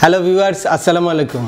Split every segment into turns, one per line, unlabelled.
Hello viewers, আসসালামু আলাইকুম।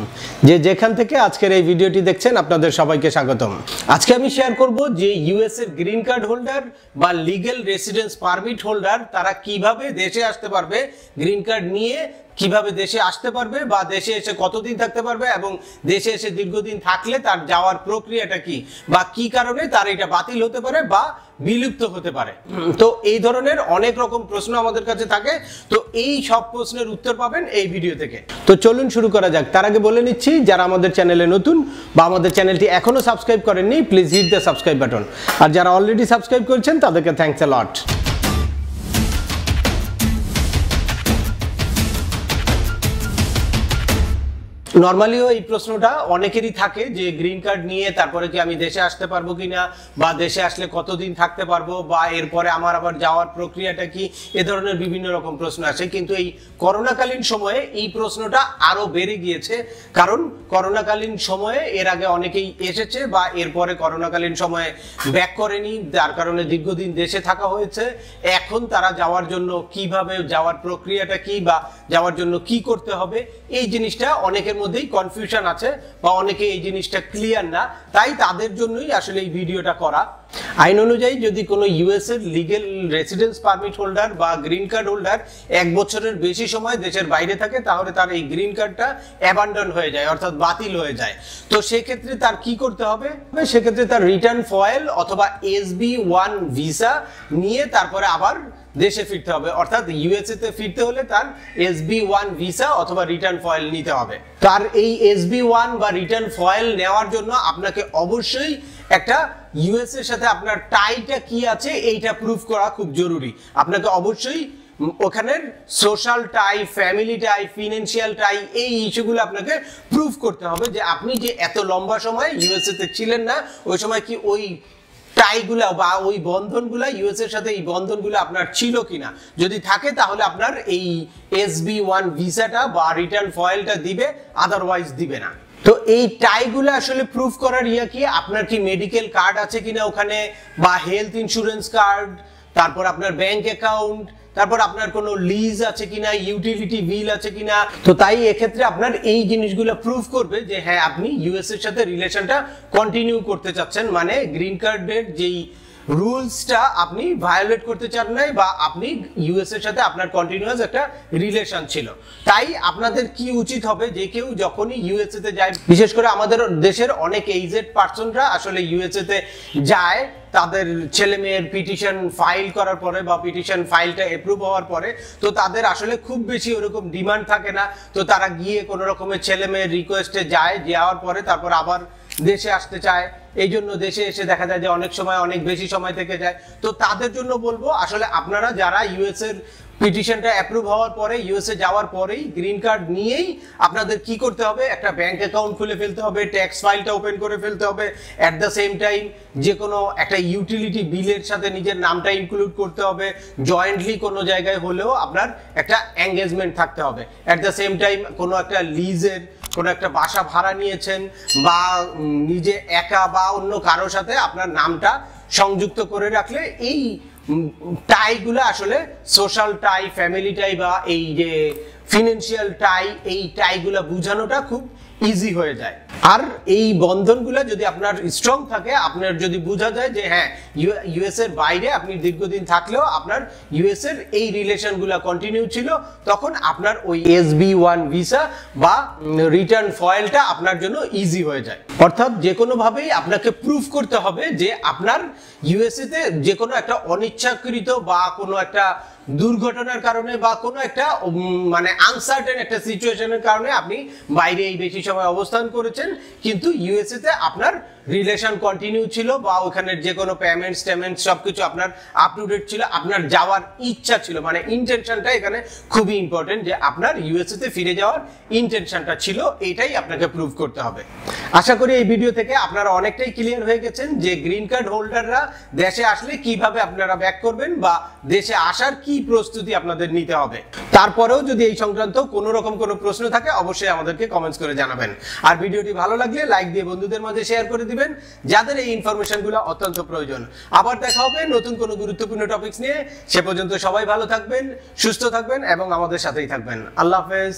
যেখান থেকে আজকের এই ভিডিওটি দেখছেন আপনাদের সবাইকে স্বাগতম। আজকে আমি শেয়ার করব যে ইউএস এর গ্রিন কার্ড হোল্ডার বা লিগ্যাল রেসিডেন্স পারমিট হোল্ডার তারা কিভাবে দেশে আসতে পারবে, গ্রিন কার্ড নিয়ে কিভাবে দেশে আসতে পারবে বা দেশে এসে কতদিন থাকতে পারবে এবং দেশে এসে দীর্ঘদিন থাকলে তার যাওয়ার প্রক্রিয়াটা কি বা কি কারণে তার এটা বাতিল হতে পারে বা বিলুপ্ত হতে পারে। তো এই ধরনের অনেক রকম প্রশ্ন আমাদের কাছে থাকে, তো এই সব প্রশ্নের উত্তর পাবেন এই ভিডিও থেকে। তো চলুন শুরু করা যাক। তার আগে বলে নিচ্ছি, যারা আমাদের চ্যানেলে নতুন বা আমাদের চ্যানেলটি এখনো সাবস্ক্রাইব করেননি, please hit the subscribe button. আর যারা অলরেডি সাবস্ক্রাইব করেছেন তাদেরকে থ্যাঙ্কস আ লট। নরমালিও এই প্রশ্নটা অনেকেরই থাকে যে গ্রিন কার্ড নিয়ে তারপরে কি আমি দেশে আসতে পারবো কিনা, বা দেশে আসলে কতদিন থাকতে পারবো, বা এরপরে আমার আবার যাওয়ার প্রক্রিয়াটা কি, এ ধরনের বিভিন্ন রকম প্রশ্ন আসে। কিন্তু এই করোনাকালীন সময়ে এই প্রশ্নটা আরো বেড়ে গিয়েছে, কারণ করোনাকালীন সময়ে এর আগে অনেকেই এসেছে বা এরপরে করোনাকালীন সময়ে ব্যাক করেনি, যার কারণে দীর্ঘদিন দেশে থাকা হয়েছে। এখন তারা যাওয়ার জন্য কিভাবে যাওয়ার প্রক্রিয়াটা কি বা যাওয়ার জন্য কি করতে হবে, এই জিনিসটা অনেকের মধ্যেই কনফিউশন আছে বা অনেকে এই জিনিসটা ক্লিয়ার না, তাই তাদের জন্যই আসলে এই ভিডিওটা করা। আইন অনুযায়ী যদি কোনো ইউএস এর লিগ্যাল রেসিডেন্স পারমিট হোল্ডার বা গ্রিন কার্ড হোল্ডার 1 বছরের বেশি সময় দেশের বাইরে থাকে, তাহলে তার এই গ্রিন কার্ডটা অ্যাবান্ডন হয়ে যায়, অর্থাৎ বাতিল হয়ে যায়। তো সেক্ষেত্রে তার কি করতে হবে? সেক্ষেত্রে তার রিটার্ন ফয়েল অথবা SB1 ভিসা নিয়ে তারপরে আবার দেশে ফিরতে হবে, অর্থাৎ ইউএসএ তে ফিরতে হলে তার SB1 ভিসা অথবা রিটার্ন ফয়েল নিতে হবে। তার এই SB1 বা রিটার্ন ফয়েল নেওয়ার জন্য আপনাকে অবশ্যই একটা ইউএস এর সাথে আপনার টাইটা কি আছে এইটা প্রুফ করা খুব জরুরি। আপনাকে অবশ্যই ওখানের সোশ্যাল টাই, ফ্যামিলি টাই, ফিনান্সিয়াল টাই, এই ইস্যুগুলো আপনাকে প্রুফ করতে হবে যে আপনি যে এত লম্বা সময় ইউএসএ তে ছিলেন না, ওই সময় কি ওই টাইগুলা বা ওই বন্ধনগুলা ইউএস এর সাথে এই বন্ধনগুলো আপনার ছিল কিনা। যদি থাকে তাহলে আপনার এই SB1 ভিসাটা বা রিটার্ন ফয়েলটা দিবে, আদারওয়াইজ দিবে না। তো এই টাইগুলো আসলে প্রুফ করার কি আপনার কি মেডিকেল কার্ড আছে কিনা ওখানে, বা হেলথ ইন্স্যুরেন্স কার্ড, তারপর আপনার ব্যাংক অ্যাকাউন্ট, তারপর আপনার কোনো লিজ আছে কিনা, ইউটিলিটি বিল আছে কিনা। তো তাই এক্ষেত্রে আপনার এই জিনিসগুলো প্রুফ করবে যে হ্যাঁ আপনি ইউএস এর সাথে রিলেশনটা কন্টিনিউ করতে চাচ্ছেন, মানে গ্রিন কার্ডের যেই রুলসটা আপনি ভায়োলেট করতে চান নাই, বা আপনি ইউএস এর সাথে আপনার কন্টিনিউয়াস একটা রিলেশন ছিল। তাই আপনাদের কি উচিত হবে, যে কেউ যখনই ইউএসএ তে যায়, বিশেষ করে আমাদের দেশের অনেক এইজেড পার্সনরা আসলে ইউএসএ তে যায়, তাদের ছেলে মেয়ের পিটিশন ফাইল করার পরে বা পিটিশন ফাইলটা অ্যাপ্রুভ হওয়ার পরে, তো তাদের আসলে খুব বেশি ওরকম ডিমান্ড থাকে না। তো তারা গিয়ে কোনো রকমের ছেলে মেয়ের রিকোয়েস্টে যায়, যাওয়ার পরে তারপর আবার দেশে আসতে চায়। এই জন্য দেশে এসে দেখা যায় যে অনেক সময় অনেক বেশি সময় থেকে যায়। তো তাদের জন্য বলবো, আসলে আপনারা যারা ইউএস এর পিটিশনটা অ্যাপ্রুভ হওয়ার পরে ইউএসএ যাওয়ার পরেই গ্রিন কার্ড নিয়েই আপনাদের কি করতে হবে, একটা ব্যাংক অ্যাকাউন্ট খুলে ফেলতে হবে, ট্যাক্স ফাইলটা ওপেন করে ফেলতে হবে, অ্যাট দ্য সেম টাইম যে কোনো একটা ইউটিলিটি বিলের সাথে নিজের নামটা ইনক্লুড করতে হবে, জয়েন্টলি কোনো জায়গায় হলেও আপনার একটা এঙ্গেজমেন্ট থাকতে হবে, অ্যাট দ্য সেম টাইম কোনো একটা লিজের কোনো একটা বাসা ভাড়া নিয়েছেন বা নিজে একা বা অন্য কারোর সাথে আপনার নামটা সংযুক্ত করে রাখলে এই টাইগুলো আসলে সোশ্যাল টাই, ফ্যামিলি টাই বা এই যে ফিনান্সিয়াল টাই, এই টাইগুলো বুঝানোটা খুব ইজি হয়ে যায়। আর এই বন্ধনগুলো যদি আপনার স্ট্রং থাকে, আপনার যদি বোঝা যায় যে হ্যাঁ ইউএস এর বাইরে আপনি দীর্ঘদিন থাকলেও আপনার ইউএস এর এই রিলেশনগুলো কন্টিনিউ ছিল, তখন আপনার ওই SB1 ভিসা বা রিটার্ন ফয়েলটা আপনার জন্য ইজি হয়ে যায়। অর্থাৎ যে কোনো ভাবেই আপনাকে প্রুফ করতে হবে যে আপনার ইউএসএ তে যে কোনো একটা অনিচ্ছাকৃত বা কোনো একটা দুর্ঘটনার কারণে বা কোনো একটা মানে আনসার্টেন একটা সিচুয়েশনের কারণে আপনি বাইরে এই বেশি সময় অবস্থান করেছেন, কিন্তু ইউএসএ তে আপনার রিলেশন কন্টিনিউ ছিল বা ওখানের যে কোনো পেমেন্টস সবকিছু আপনার আপ টু ডেট ছিল, আপনার যাওয়ার ইচ্ছা ছিল, মানে ইন্টেনশনটা এখানে খুবই ইম্পর্টেন্ট, যে আপনার ইউএসএ তে ফিরে যাওয়ার ইন্টেনশনটা ছিল, এটাই আপনাকে প্রুভ করতে হবে। আশা করি এই ভিডিও থেকে আপনারা অনেকটাই ক্লিয়ার হয়ে গেছেন যে গ্রিন কার্ড হোল্ডাররা দেশে আসলে কিভাবে আপনারা ব্যাক করবেন বা দেশে আসার কি প্রস্তুতি আপনাদের নিতে হবে। তারপরেও যদি এই সংক্রান্ত কোনো রকম কোনো প্রশ্ন থাকে অবশ্যই আমাদেরকে কমেন্টস করে জানাবেন। আর ভিডিওটি ভালো লাগলে লাইক দিয়ে বন্ধুদের মাঝে শেয়ার করে দিবেন যাদের এই ইনফরমেশনগুলো অত্যন্ত প্রয়োজন। আবার দেখা হবে নতুন কোনো গুরুত্বপূর্ণ টপিকস নিয়ে। সে পর্যন্ত সবাই ভালো থাকবেন, সুস্থ থাকবেন এবং আমাদের সাথেই থাকবেন। আল্লাহ হাফেজ।